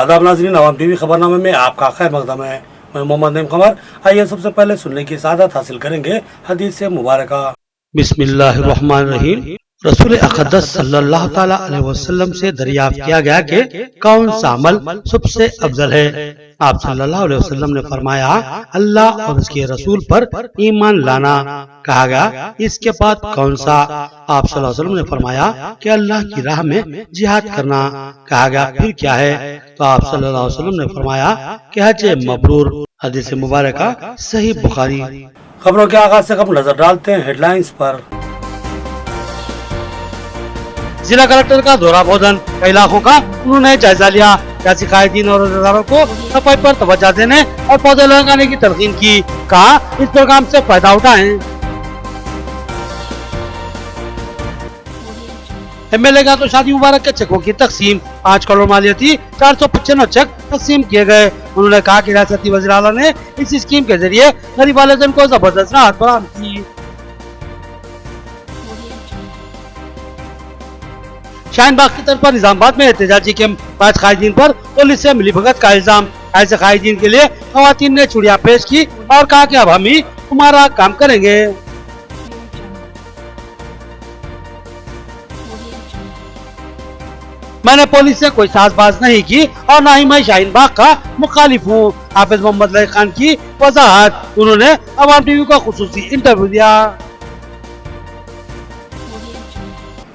आदाब नाज़रीन, अवाम टीवी खबरनामे में आपका खैर मकदम है। मैं मोहम्मद नईम खबर। आइए सबसे पहले सुनने की सादत हासिल करेंगे हदीस से मुबारक। बिस्मिल्लाहिर्रहमानिर्रहीम। रसूल अक़दस सल्लल्लाहु ताला अलैहि वसल्लम से दरियाफ्त किया गया कि कौन सा अमल सबसे अफजल है। आप सल्लल्लाहु अलैहि वसल्लम ने फरमाया, अल्लाह और उसके रसूल पर ईमान लाना। कहा गया, इसके बाद कौन सा? आप सल्लल्लाहु अलैहि वसल्लम ने फरमाया कि अल्लाह की राह में जिहाद करना। कहा गया, फिर क्या है? तो आप सल्लल्लाहु अलैहि वसल्लम ने फरमाया कि हज मबरूर। हदीस मुबारक सही बुखारी। खबरों के आगाज से कब नजर डालते हैं हेडलाइंस पर। जिला कलेक्टर का दौरा भोजन, कई इलाकों का उन्होंने जायजा लिया। सियासी कायदीन और रोजेदारों को सफाई पर तवज्जो देने और पौधे लगाने की तलकीन की। कहा, इस प्रोग्राम से फायदा उठाएं। एमएलए का तो शादी मुबारक के चेकों की तकसीम, 5 करोड़ मालियती 495 चेक तकसीम किए गए। उन्होंने कहा कि रियासती वज़ीर आला ने इस स्कीम के जरिए गरीब वालिदैन को जबरदस्त राहत फराहम की। शाहीन बाग की तरफ पर निजामाबाद में एहतजाजी कैंप, 5 कायदीन पर पुलिस से मिलीभगत का इल्जाम। ऐसे कायदीन के लिए खवातीन ने चूड़ियां पेश की और कहा कि अब हम ही तुम्हारा काम करेंगे। मैंने पुलिस से कोई साजबाज नहीं की और न ही मैं शाहीन बाग का मुखालिफ हूँ। हाफिज मोहम्मद लई खान की वजाहत। उन्होंने अवाम टीवी को खुसूसी इंटरव्यू दिया।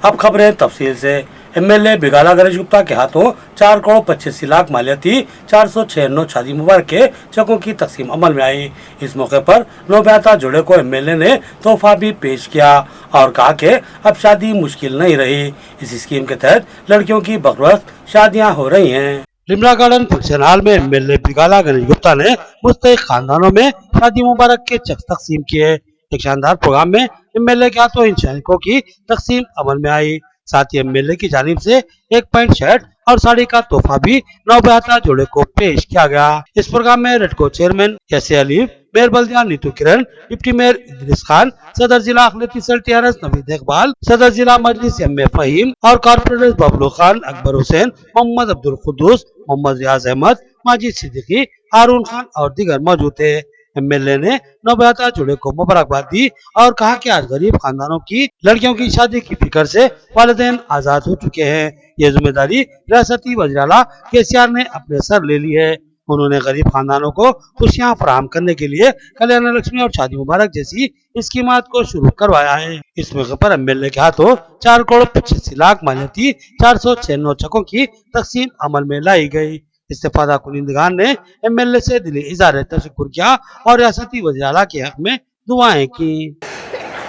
अब खबरें तफसील से। एमएलए बिगाला गणेश गुप्ता के हाथों 4 करोड़ 85 लाख मालियती 496 शादी मुबारक के चेकों की तकसीम अमल में आई। इस मौके पर नवब्याता जोड़े को एमएलए ने तोहफा भी पेश किया और कहा कि अब शादी मुश्किल नहीं रही। इस स्कीम के तहत लड़कियों की बखरवस्त शादियां हो रही हैं। लिमरा गार्डन फंक्शन हॉल में एमएलए बिगाला गणेश गुप्ता ने मुस्तहिक खानदानों में शादी मुबारक के चेक तकसीम किए। एक शानदार प्रोग्राम में एमएलए के हाथों इन चेकों की तकसीम अमल में आई। साथ ही एमएलए की जानिब से एक पैंट शर्ट और साड़ी का तोहफा भी नवब्याता जोड़े को पेश किया गया। इस प्रोग्राम में Redco chairman S A Ali, mayor बल्दिया नीतू किरण, डिप्टी मेयर इदरीस खान, सदर जिला अखिलती सेल टीआरएस नवीद इकबाल, सदर जिला मजलिस एम ए फहीम और कॉर्पोरेटर बबलू खान, अकबर हुसैन, मोहम्मद अब्दुल कुद्दूस, मोहम्मद रियाज अहमद, माजिद सिद्दीकी, हारून खान और दीगर मौजूद थे। एमएलए ने नवब्याता जोड़े को मुबारकबाद दी और कहा कि आज गरीब खानदानों की लड़कियों की शादी की फिक्र से वालिदैन आजाद हो चुके हैं। ये जिम्मेदारी रियासती वज़ीर आला केसीआर ने अपने सर ले ली है। उन्होंने गरीब खानदानों को खुशियां फराहम करने के लिए कल्याण लक्ष्मी और शादी मुबारक जैसी स्कीमात को शुरू करवाया है। इस मौके पर एमएलए के हाथों 4 करोड़ 85 लाख मालियती 496 चेकों की तकसीम अमल में लाई गई। इस्तेफादा कुनिंदगान ने एमएलए से दिली इज़हार तशक्कुर किया और रियासती वज़ीर आला के हक में दुआएं की।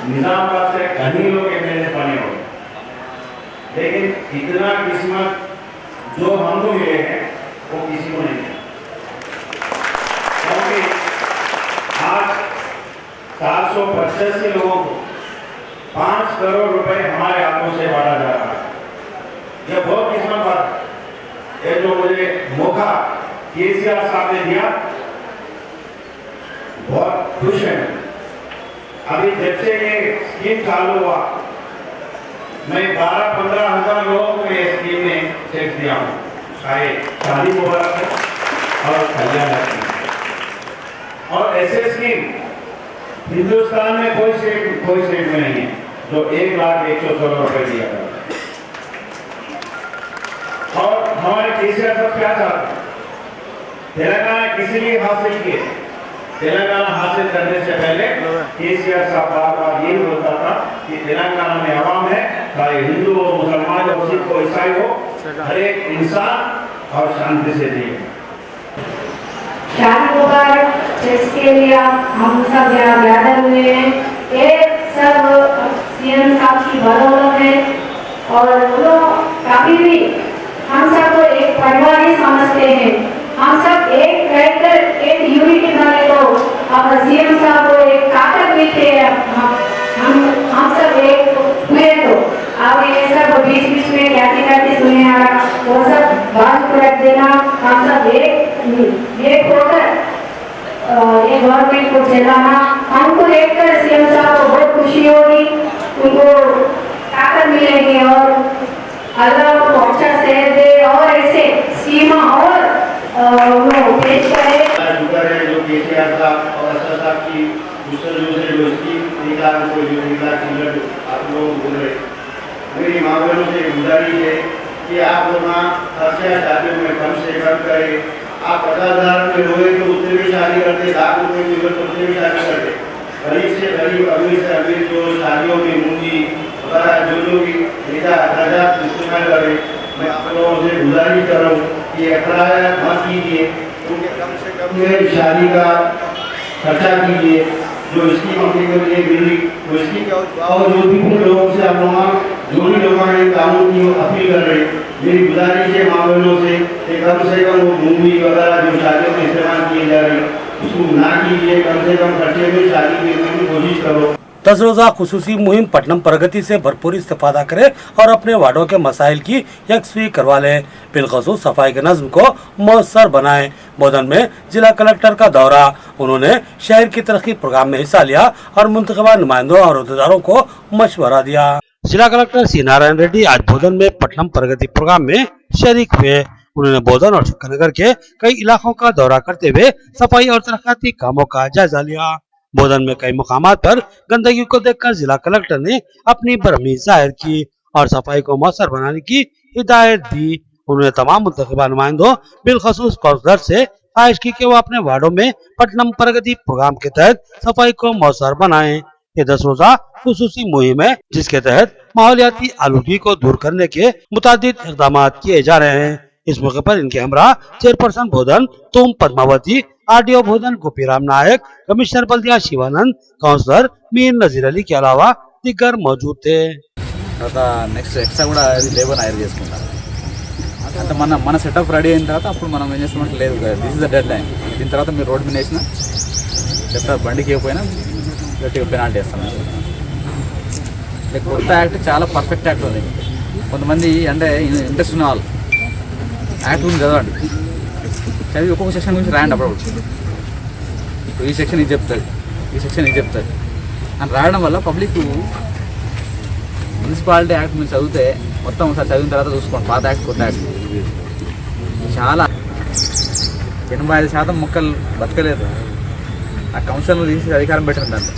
निजामाबाद से कहीं लोग एमएलए बने हो, लेकिन इतना किस्मत जो हमको मिले हैं वो किसी को नहीं है। क्योंकि आज 485 लोगों को 5 करोड़ रुपए हमारे हाथों से बांटा जा रहा है। यह बहुत किस्मत बात है। ये जो मुझे मौका केसीआर साहब ने दिया, बहुत खुश है। अभी जब से ये स्कीम चालू हुआ, मैं 12-15 हजार लोगों को ये स्कीम में चेक दिया हूँ, चाहे शादी मुबारक और कल्याण लक्ष्मी। और ऐसे स्कीम हिंदुस्तान में कोई स्टेट में नहीं है जो 1,116 रुपए दिया था। और हमारे केसीआर साहब क्या चाहते हैं? तेलंगाना किसी लिए हासिल किए? तेलंगाना हासिल करने से पहले केसीआर साहब बार-बार यही बोलता था कि तेलंगाना में अवाम है, चाहे हिंदू हो, मुसलमान हो, सिख हो, ईसाई हो, हर एक इंसान और शांति से जिए। शादी मुबारक जिसके लिए हम सब यहाँ ज्यादा हुए हैं, ये सब सीएम साहब की बदौलत है। और लोग कभी भी हम सबको एक परिवार ही समझते हैं। हम सब एक रहकर एक यूनिटी बने तो अब सीएम साहब को एक ताकत मिलती है। हम सब एक हुए तो अब ये सब बीच में क्या सुने आ रहा, वो सब बात को रख देना। हम सब एक होकर ये गवर्नमेंट को चलाना, हमको देखकर सीएम साहब को बहुत खुशी होगी, उनको ताकत मिलेगी और अल्लाह को अच्छा सेहत दे और और ऐसे सीमा और वो पेश करे। शुक्र है जो केसीआर साहब और असर साहब की दूसरे जो स्कीम निकाल को जो निकाल की आप लोग बोल रहे, मेरी माँ बहनों से गुजारिश है कि आप लोग खर्चा शादियों में कम से कम करें। आप 50,000 रुपये लोगे तो उससे भी शादी करते, लाख रुपये की तो उससे भी शादी करते। गरीब से गरीब, अमीर से अमीर जो शादियों में मूंगी वगैरह जो भी रजा इस्तेमाल करें, मैं आप लोगों से गुजारिश कर रहा हूँ कि अखराज मत कीजिए, क्योंकि कम से कम शादी का खर्चा कीजिए। जो इसकी कंपनी के लिए मिली तो इसकी बावजूद भी लोगों से आप लोग जो भी लोगों ने कानून की अपील कर रहे, मेरी गुजारिश है माँ बहनों से कम वो मूवी वगैरह जो शादियों में इस्तेमाल किए जा रहे उसको ना कीजिए, कम से कम खर्चे में शादी करने की कोशिश करो। 10 रोजा खुसूसी मुहिम पटनम प्रगति से भरपूर इस्तेफादा करे और अपने वार्डों के मसाइल की यकसुई करवा ले, बिलखसूस सफाई के नज्म को मौसर बनाए। बोधन में जिला कलेक्टर का दौरा, उन्होंने शहर की तरक्की प्रोग्राम में हिस्सा लिया और मुंतखबा नुमाइंदों और अहदेदारों को मशवरा दिया। जिला कलेक्टर सी नारायण रेड्डी आज बोधन में पटनम प्रगति प्रोग्राम में शरीक हुए। उन्होंने बोधन और शक्करनगर के कई इलाकों का दौरा करते हुए सफाई और तरक्याती कामों का जायजा लिया। बोधन में कई मुकामात पर गंदगी को देखकर जिला कलेक्टर ने अपनी बरहमी जाहिर की और सफाई को मौसर बनाने की हिदायत दी। उन्होंने तमाम मुंतखबा नुमाइंदों बिलखसूस काउंसलर से ख्वाहिश की कि वो अपने वार्डों में पटनम प्रगति प्रोग्राम के तहत सफाई को मौसर बनाएं। ये 10 रोजा खुसूसी मुहिम है जिसके तहत माहौलियाती आलूगी को दूर करने के मुतादिद इक़दाम किए जा रहे हैं। इस मौके पर इनके हमरा चेयरपर्सन बोधन तुम पद्मावती, आरडीओ बोधन गोपीराम नायक, कमिश्नर बल्दिया शिवानंद, काउंसलर मीर नजीर अली के अलावा दिग्गर मौजूद थे। నెక్స్ట్ ఎక్స్ట్రా కూడా లేబర్ హైర్ చేసుకుంటాం అంటే మన సెటప్ రెడీ అయిన తర్వాత అప్పుడు మనం ఏం చేస్తామంటే లేదు this is the dead line, దీని తర్వాత మీరు రోడ్ మీద వేసినా చెప్తా బండికి ఇవ్వకపోయినా గట్టిగా పెనాల్టీ వేస్తాం. కొత్త యాక్ట్ చాలా పర్ఫెక్ట్ యాక్ట్ ఉంది. కొంతమంది అంటే ఇంట్రెస్ట్ ఉన్న వాళ్ళు యాక్ట్ గురించి చదవండి, చదివి ఒక్కొక్క సెక్షన్ గురించి రాయండి. అప్పుడు ఈ సెక్షన్ ఇది చెప్తుంది, ఈ సెక్షన్ ఇది చెప్తుంది అని రాయడం వల్ల పబ్లిక్ మున్సిపాలిటీ యాక్ట్ మీరు చదివితే మొత్తం ఒకసారి చదివిన తర్వాత చూసుకోండి పాత యాక్ట్ కొత్త యాక్ట్. చాలా 85% మొక్కలు బతకలేదు. ఆ కౌన్సిల్ తీసి అధికారం పెట్టిన దాంట్లో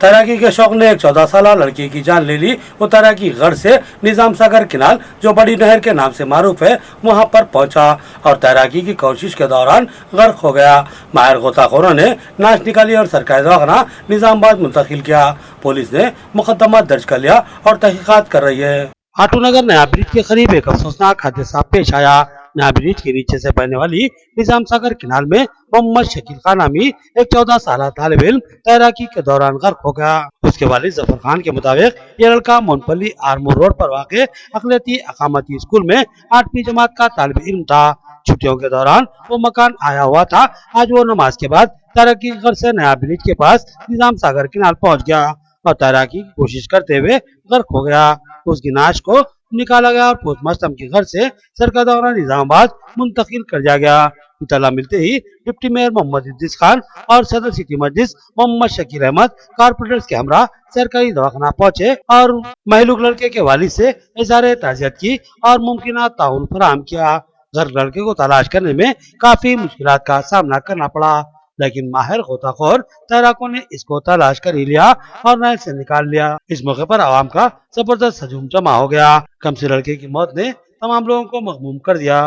तैराकी के शौक ने एक 14 साल लड़की की जान ले ली। वो तैराकी गढ़ से निजाम सागर किनाल जो बड़ी नहर के नाम से मारूफ है वहां पर पहुंचा और तैराकी की कोशिश के दौरान गर्क हो गया। माहिर गोताखोरों ने नाच निकाली और सरकारी दवाखाना निजामाबाद मुंतकिल किया। पुलिस ने मुकदमा दर्ज कर लिया और तहकीकात कर रही है। आटूनगर नया ब्रिज के करीब एक अफसोसनाक हादसा पेश आया। नया ब्रिज के नीचे से बहने वाली निजाम सागर किनाल में मोहम्मद शकील खान नामी एक 14 साल तालिब इल्म तैराकी के दौरान गर्क हो गया। उसके वालिद जफर खान के मुताबिक ये लड़का मोनपल्ली आरमूर रोड पर वाक़े अक़लियती अकामती स्कूल में 8वीं जमात का तालिब इल्म था। छुट्टियों के दौरान वो मकान आया हुआ था। आज वो नमाज के बाद तैराकी घर से नया ब्रिज के पास निजाम सागर किनाल पहुँच गया और तैराकी की कोशिश करते हुए गर्क हो गया। उसकी नाश को निकाला गया और पोस्टमास्टम के घर से सरकार द्वारा निजामाबाद मुंतकिल कर दिया गया। इतला मिलते ही डिप्टी मेयर मोहम्मद इद्रिस खान और सदर सिटी मस्जिद मोहम्मद शकील अहमद कारपोरेटर्स के हमरा सरकारी दवाखाना पहुंचे और महलूक लड़के के वालिद से इज़हार ताज़ियत की और मुमकिन ताउन फराहम किया। घर लड़के को तलाश करने में काफी मुश्किलात का सामना करना पड़ा, लेकिन माहिर गोताखोर तैराकों ने इसको तलाश कर ही लिया और नहर से निकाल लिया। इस मौके पर आवाम का जबरदस्त हजूम जमा हो गया। कमसी लड़के की मौत ने तमाम लोगों को मगमूम कर दिया।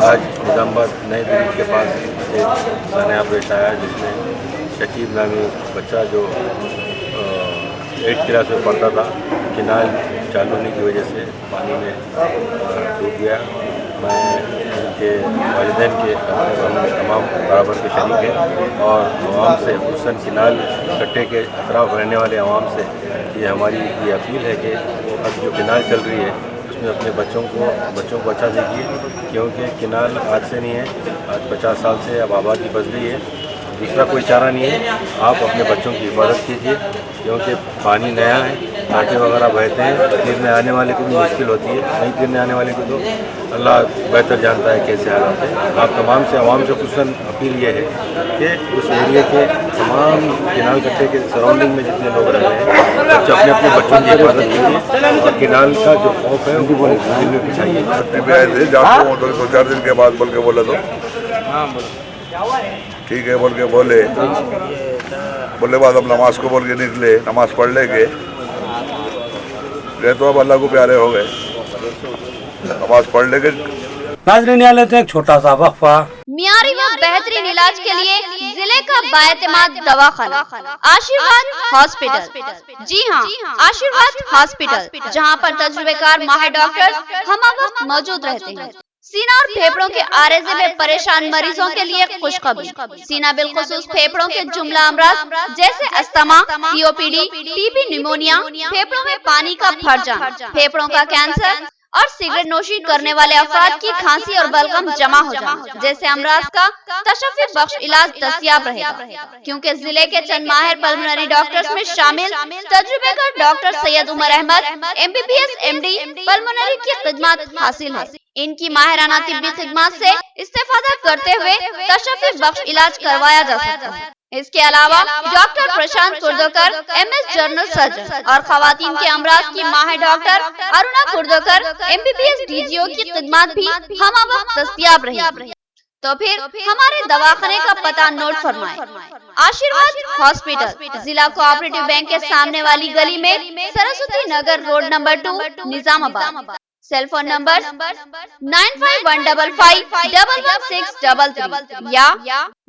आज निजामाबाद नए ब्रिज के पास एक नया पेश आया जिसमें शकीब नामी बच्चा जो 8th क्लास में पढ़ता था, किनाल चालू होने की वजह से पानी में डूब गया। मैं उनके वालिदैन के तमाम बराबर के शरीक हैं और आवाम से हुसन किनाल कट्टे के अतराफ रहने वाले आवाम से ये हमारी ये अपील है कि अब जो किनाल चल रही है उसमें अपने बच्चों को अच्छा देखिए, क्योंकि किनाल आज से नहीं है, आज 50 साल से अब आबादी बच गई है। दूसरा कोई चारा नहीं है, आप अपने बच्चों की हिफाजत कीजिए क्योंकि पानी नया है कांटे वगैरह बहते हैं, तीरने आने वाले को भी मुश्किल होती है, नहीं तीरने आने वाले को तो अल्लाह बेहतर जानता है कैसे हालात है। आप तमाम से आवाम से खुसूसन अपील ये है कि उस एरिया के तमाम किनाल कट्टे के सराउंडिंग में जितने लोग रह रहे हैं, बच्चे अपने अपने बच्चों की हिफाजत कीजिए और किनाल का जो खौफ है उनको दिल में बिछाइए। दो चार दिन के बाद बोल के बोला तो ठीक है बोल के बोले बाद अब नमाज को बोल के निकले, नमाज पढ़ लेंगे तो अब अल्लाह को प्यारे हो गए, नमाज पढ़ लेंगे। नाज़रीन, यहाँ लेते हैं एक छोटा सा वक्फा। मियारी व बेहतरीन इलाज के लिए जिले का बाएतमाद दवाखाना आशीर्वाद हॉस्पिटल। जी हाँ, आशीर्वाद हॉस्पिटल, जहाँ पर तजुर्बेकार माहिर डॉक्टर हम वक्त मौजूद रहते हैं। सीना और फेफड़ों के आरेज़े में परेशान मरीजों के लिए खुशखबरी। सीना बिलखुसूस फेफड़ों के जुमला अमराज जैसे अस्थमा, सीओपीडी, टीबी, निमोनिया, फेफड़ों में पानी का भर जाना, फेफड़ों का कैंसर और सिगरेट नोशी करने वाले अफराद की खांसी और बलगम जमा हो जाना जैसे अमराज का तशफ़्फ़ी बख्श इलाज दस्तयाब रहेगा, क्योंकि जिले के चंद माहिर पल्मोनरी डॉक्टर्स में शामिल तजुर्बेकार doctor Syed Umar Ahmed MBBS MD pulmonary की खिदमत हासिल है। इनकी माहिराना तिब्बी खिदमत से इस्तेफादा करते हुए तशफ़्फ़ी बख्श इलाज करवाया जा सकता है। इसके अलावा डॉक्टर प्रशांत कुर्दोकर MS जनरल सर्जन और खवातीन के अमराज की माहिर डॉक्टर अरुणा कुर्दोकर MBBS DGO की खिदमत भी हम वक्त दस्तयाब रही। तो फिर हमारे दवाखाने का पता नोट फरमाएं। आशीर्वाद हॉस्पिटल, जिला कोऑपरेटिव बैंक के सामने वाली गली में, Saraswati Nagar road number 2, Nizamabad. Cell phone number 9515511633 या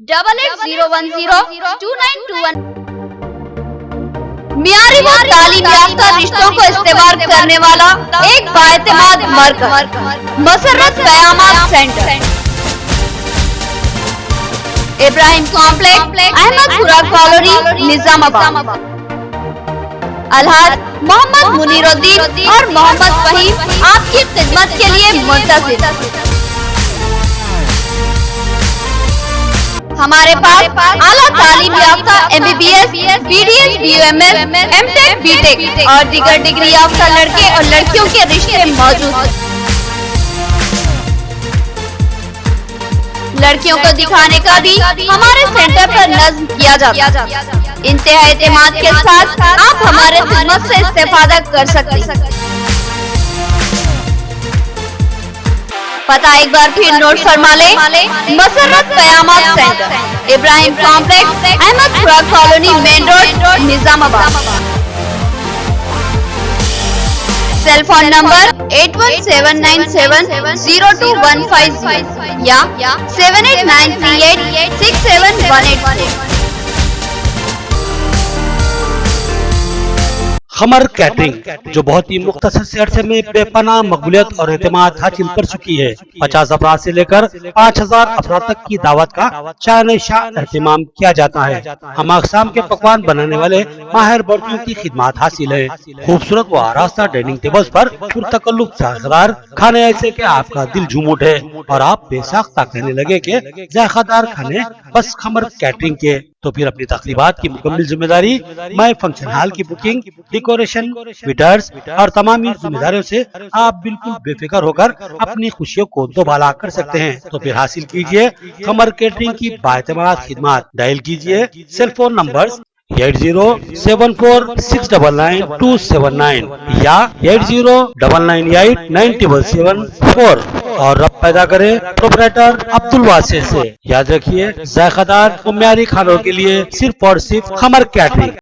8801029221। मियारी व तालीम याफ्ता रिश्तों को इस्तेमाल करने वाला एक बाएतमाद मरकज मसर्रत क़यामत centre, Ibrahim complex, Ahmadpura colony, Nizamabad. अलहाज मोहम्मद मुनीरुद्दीन और मोहम्मद फहीम आपकी खिदमत के लिए मुंतज़िर। हमारे पास आला तालीम याफ्ता MBBS, BDS, BUMS, MTech, BTech और दीगर डिग्री याफ्ता लड़के और लड़कियों के रिश्ते मौजूद हैं। लड़कियों को दिखाने का भी हमारे सेंटर पर नज़्म किया जाता है। इंतहा एतमाद के साथ आप हमारे खिदमत से इस्तेफादा कर सकते हैं। पता एक बार फिर नोट फरमा ले, मसर्रत क़यामत centre, Ibrahim complex, Ahmadpura colony, main road, Nizamabad. Cell phone number 8179702150 या 7893867181। खमर कैटरिंग, जो बहुत ही मुख्तसर से अरसे में बेपनाह मकबूलियत और एतमाद हासिल कर चुकी है। 50 अफराद से लेकर 5000 अफराद तक की दावत का शान शाह एहतमाम किया जाता है। हम अक़साम के पकवान बनाने वाले माहिर बर्तियों की खिदमत हासिल है। खूबसूरत व आरास्ता डाइनिंग टेबल्स पर पुरतकल्लुफ़ जायकेदार खाने ऐसे के आपका दिल झूम उठे और आप बेसाख्ता कहने लगे कि जायकेदार खाने बस खमर कैटरिंग के। तो फिर अपनी तकरीबात की मुकम्मल जिम्मेदारी माय फंक्शन हॉल की बुकिंग, डेकोरेशन, वेटर्स और तमाम जिम्मेदारियों से आप बिल्कुल बेफिक्र होकर अपनी खुशियों को दोबाला कर सकते हैं। तो फिर हासिल कीजिए खमर कैटरिंग की बाएतमाद खिदमत। डायल कीजिए सेल फोन नंबर 8074699279 या 8099897774 और रब पैदा करे प्रोपराइटर अब्दुल वासे से। याद रखिए, जायकेदार और म्यारी खानों के लिए सिर्फ और सिर्फ खमर कैटरिंग।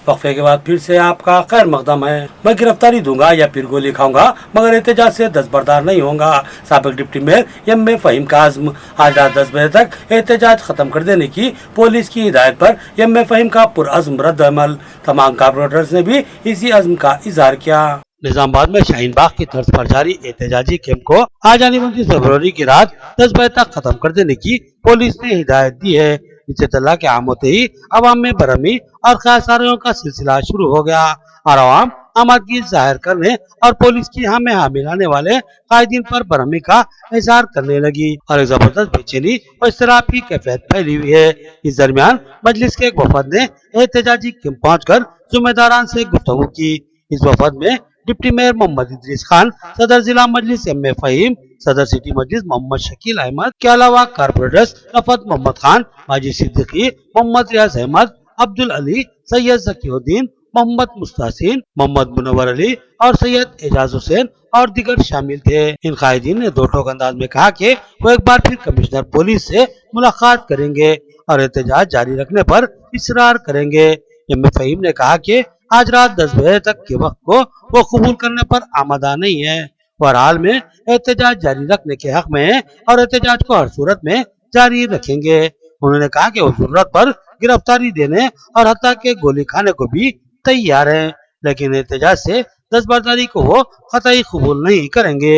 वक्फे के बाद फिर से आपका खैर मकदम है। मैं गिरफ्तारी दूंगा या फिर गोली खाऊंगा, मगर एहतजाज से दस्तबरदार नहीं होगा। साबिक डिप्टी मेयर MA फहीम का आज़्म। आज रात 10 बजे तक एहतजाज खत्म कर देने की पुलिस की हिदायत पर MA फहीम का पुरअज़्म रद्द-ए-अमल। तमाम कारपोरेटर्स ने भी इसी अज़्म का इजहार किया। निजामाबाद में शाहीन बाग की तर्ज पर जारी एहतजाजी कैंप को आज आने वाली फरवरी की रात 10 बजे तक खत्म कर देने की पुलिस ने हिदायत दी है। इससे तल्ला के आम होते ही अवाम में बरहमी और ख़ासारियों का सिलसिला शुरू हो गया और अवाम आमदगी जाहिर करने और पुलिस की हमें मिलाने वाले कायदीन पर बरहमी का इजहार करने लगी और एक जबरदस्त बेचैनी और इसराफ की कैफियत फैली हुई है। इस दरमियान मजलिस के एक वफद ने एहतजाजी कैंप पहुँच कर जिम्मेदारान से गुफ्तगू की। इस वफद में डिप्टी मेयर मोहम्मद इदरीस खान, सदर जिला मजलिस एम ए फहीम, सदर सिटी मजलिस मोहम्मद शकील अहमद के अलावा कारपोरेटर्स रफत मोहम्मद खान, माजिद सिद्दीकी, मोहम्मद रियाज अहमद, अब्दुल अली, सैयद जकीउद्दीन, मोहम्मद मुस्तासिन, मोहम्मद मुनव्वर अली और सैयद एजाज हुसैन और दीगर शामिल थे। इन कायदीन ने दो टोक अंदाज में कहा कि वो एक बार फिर कमिश्नर पुलिस से मुलाकात करेंगे और एहतजाज जारी रखने पर इसरार करेंगे। एम ए फहीम ने कहा कि आज रात 10 बजे तक के वक्त को वो कबूल करने पर आमादा नहीं है। वह हाल में एहतजाज जारी रखने के हक में है और एहतजाज को हर सूरत में जारी रखेंगे। उन्होंने कहा कि वो जरूरत पर गिरफ्तारी देने और हत्या के गोली खाने को भी तैयार है, लेकिन एहतजाज से दस्तबरदारी को वो कतई कबूल नहीं करेंगे।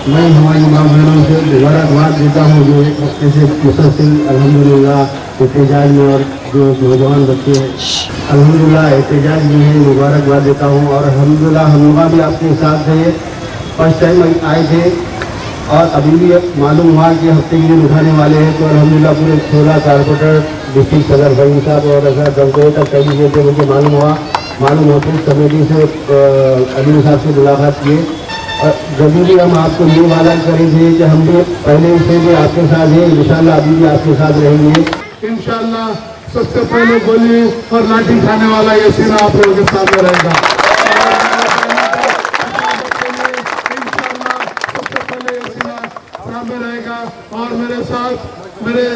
मैं हमारी माँ बहनों से मुबारकबाद देता हूँ जो एक हफ्ते से मुसलसिल अल्हम्दुलिल्लाह एहतजाज में और जो नौजवान बच्चे अल्हम्दुलिल्लाह एहतजाज में है, मुबारकबाद देता हूँ। और अल्हम्दुलिल्लाह हम लोग भी आपके साथ थे, फर्स्ट टाइम आए थे और अभी भी मालूम हुआ कि हफ्ते के दिन उठाने वाले हैं। तो अल्हम्दुलिल्लाह पूरे 16 कारपोरेटर डिस्ट्रिक्ट सदर फहीम साहब और ऐसा 10 बजे तक कई गए थे। मुझे मालूम होते कमेटी से अली साहब से मुलाकात किए और जरूरी हम आपको ये वादा करेंगे कि हम भी पहले से भी आपके साथ हैं, इंशाल्लाह अभी भी आपके साथ रहेंगे। इंशाल्लाह सबसे पहले गोली और लाठी खाने वाला ये सीना आप लोगों के सामने रहेगा। इंशाल्लाह सबसे पहले ये सीना सामने रहेगा और मेरे साथ मेरे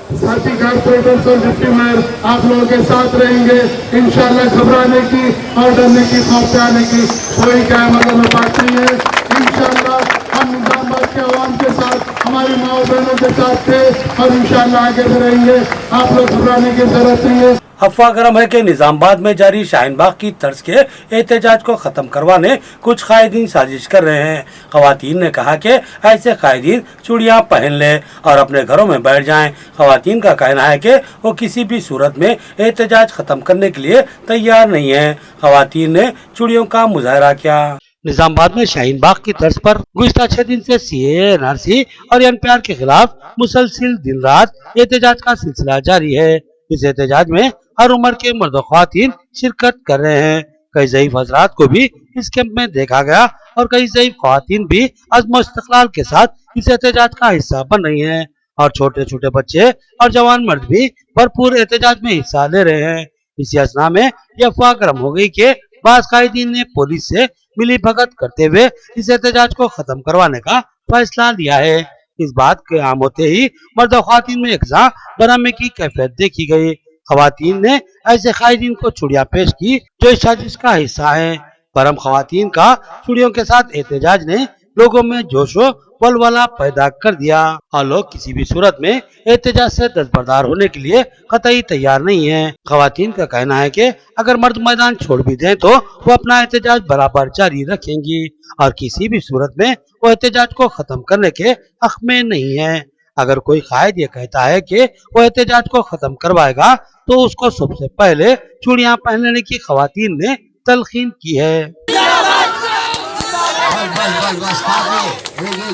साथी कारपोरेटर्स और डिप्टी मेयर आप लोगों के साथ रहेंगे। इंशाल्लाह घबराने की और डरने की, खौफ से आने की कोई क्या मतलब में बात नहीं है। इंशाल्लाह हम निजामाबाद के अवाम के साथ, हमारी माँ बहनों के साथ थे और इंशाल्लाह आगे भी रहेंगे। आप लोग घबराने की जरूरत नहीं है। अफवाह गर्म है कि निजामाबाद में जारी शाहीन बाग की तर्ज के एहतजाज को खत्म करवाने कुछ कायदीन साजिश कर रहे हैं। खवातीन ने कहा कि ऐसे कायदीन चूड़ियां पहन ले और अपने घरों में बैठ जाएं। खवातीन का कहना है कि वो किसी भी सूरत में एहतजाज खत्म करने के लिए तैयार नहीं है। खवातीन ने चूड़ियों का मुजाहरा किया। निजामाबाद में शाहीन बाग की तर्ज पर गुज़िश्ता 6 दिन से सीएए, एनआरसी और एनपीआर के खिलाफ मुसलसिल दिन रात एहतजाज का सिलसिला जारी है। इस एहतजाज में हर उम्र के मर्द और ख्वातीन शिरकत कर रहे हैं। कई ज़ईफ हजरात को भी इस कैंप में देखा गया और कई ज़ईफ ख्वातीन भी अज़्म इस्तक़लाल के साथ इस एहतजाज का हिस्सा बन रही हैं और छोटे छोटे बच्चे और जवान मर्द भी भरपूर एहतजाज में हिस्सा ले रहे हैं। इसी असना में यह अफवाह गर्म हो गई कि बाज़ कायदीन ने पुलिस से मिली भगत करते हुए इस एहतजाज को खत्म करवाने का फैसला लिया है। इस बात के आम होते ही मर्द और ख्वातीन में एकसा बरामे की कैफियत देखी गई। खवातीन ने ऐसे कायदीन को चूड़ियां पेश की जो इस साजिश का हिस्सा है। परम खवातीन का चूड़ियों के साथ एहतजाज ने लोगों में जोशो वलवला पैदा कर दिया और लोग किसी भी सूरत में एहतजाज से दस्तबरदार होने के लिए कतई तैयार नहीं है। खवातीन का कहना है कि अगर मर्द मैदान छोड़ भी दें तो वो अपना एहतजाज बराबर जारी रखेंगी और किसी भी सूरत में वो एहतजाज को खत्म करने के हक में नहीं है। अगर कोई कायद ये कहता है कि वो एहतजाज को खत्म करवाएगा तो उसको सबसे पहले चूड़ियां पहनने की खवातीन ने तलखीन की है।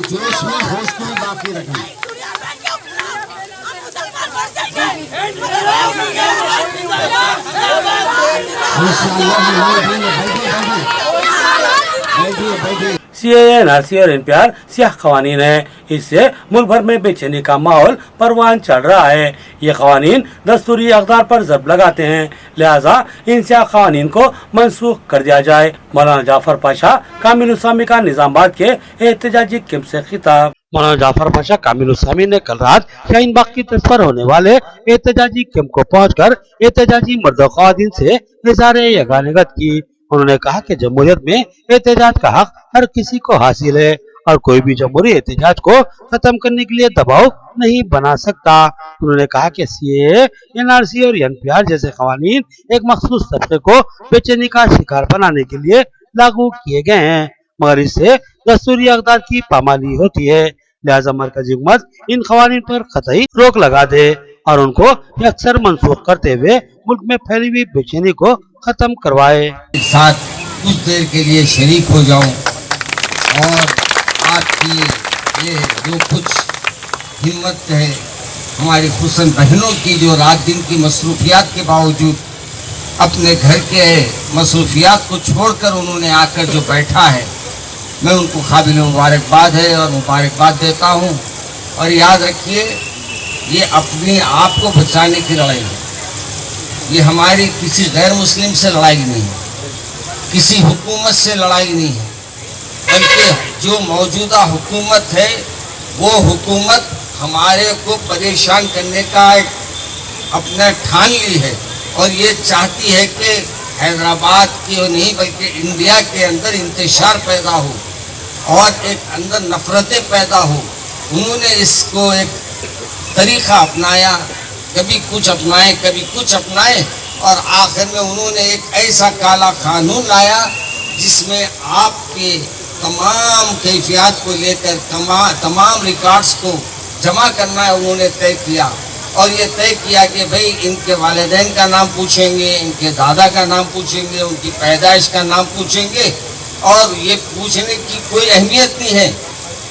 जोश में होश को बाकी रखना। सीएए, एनआरसी और एनपीआर सियाह कवानीन है। इससे मुल्क भर में बेचैनी का माहौल परवान चढ़ रहा है। ये कवानीन दस्तूरी अक़दार पर ज़रब लगाते हैं, लिहाजा इन सियाह कवानीन को मनसूख कर दिया जाए। मौलाना जाफर पाशा कामिल का निजामाबाद के एहतजाजी कैंप से खिताब। मौलाना जाफर पाशा कामिल ने कल रात शाहीन बाग की तरफ पर होने वाले एहतजाजी कैंप को पहुंचकर एहतजाजी मर्द और ख्वातीन से इज़हार यगानगत की। उन्होंने कहा कि जमहूरियत में एहतजाज का हक हर किसी को हासिल है और कोई भी जमहूरी एहतजाज को खत्म करने के लिए दबाव नहीं बना सकता। उन्होंने कहा कि सीएए, एनआरसी और एनपीआर जैसे कवानीन एक मखसूस तबके को बेचैनी का शिकार बनाने के लिए लागू किए गए हैं, मगर इससे दस्तूरी अक़दार की पामाली होती है। लिहाजा मरकजी हुकूमत इन कवानीन पर कतई रोक लगा दे और उनको अक्सर मनसूख करते हुए मुल्क में फैली हुई बेचैनी को खत्म करवाए। साथ कुछ देर के लिए शरीक हो जाऊं और आपकी ये जो कुछ हिम्मत है, हमारी खुसन बहनों की जो रात दिन की मसरूफियात के बावजूद अपने घर के मसरूफियात को छोड़कर उन्होंने आकर जो बैठा है, मैं उनको काबिल मुबारकबाद है और मुबारकबाद देता हूँ। और याद रखिए, ये अपने आप को बचाने की लड़ाई है, ये हमारी किसी गैर मुस्लिम से लड़ाई नहीं है, किसी हुकूमत से लड़ाई नहीं है, बल्कि जो मौजूदा हुकूमत है वो हुकूमत हमारे को परेशान करने का एक अपना ठान ली है और ये चाहती है कि हैदराबाद की नहीं बल्कि इंडिया के अंदर इंतशार पैदा हो और एक अंदर नफरतें पैदा हो। उन्होंने इसको एक तरीक़ा अपनाया, कभी कुछ अपनाए कभी कुछ अपनाए, और आखिर में उन्होंने एक ऐसा काला कानून लाया जिसमें आपके तमाम कैफियत को लेकर तमाम रिकॉर्ड्स को जमा करना है उन्होंने तय किया। और ये तय किया कि भाई इनके वालिदैन का नाम पूछेंगे, इनके दादा का नाम पूछेंगे, उनकी पैदाइश का नाम पूछेंगे, और ये पूछने की कोई अहमियत नहीं है।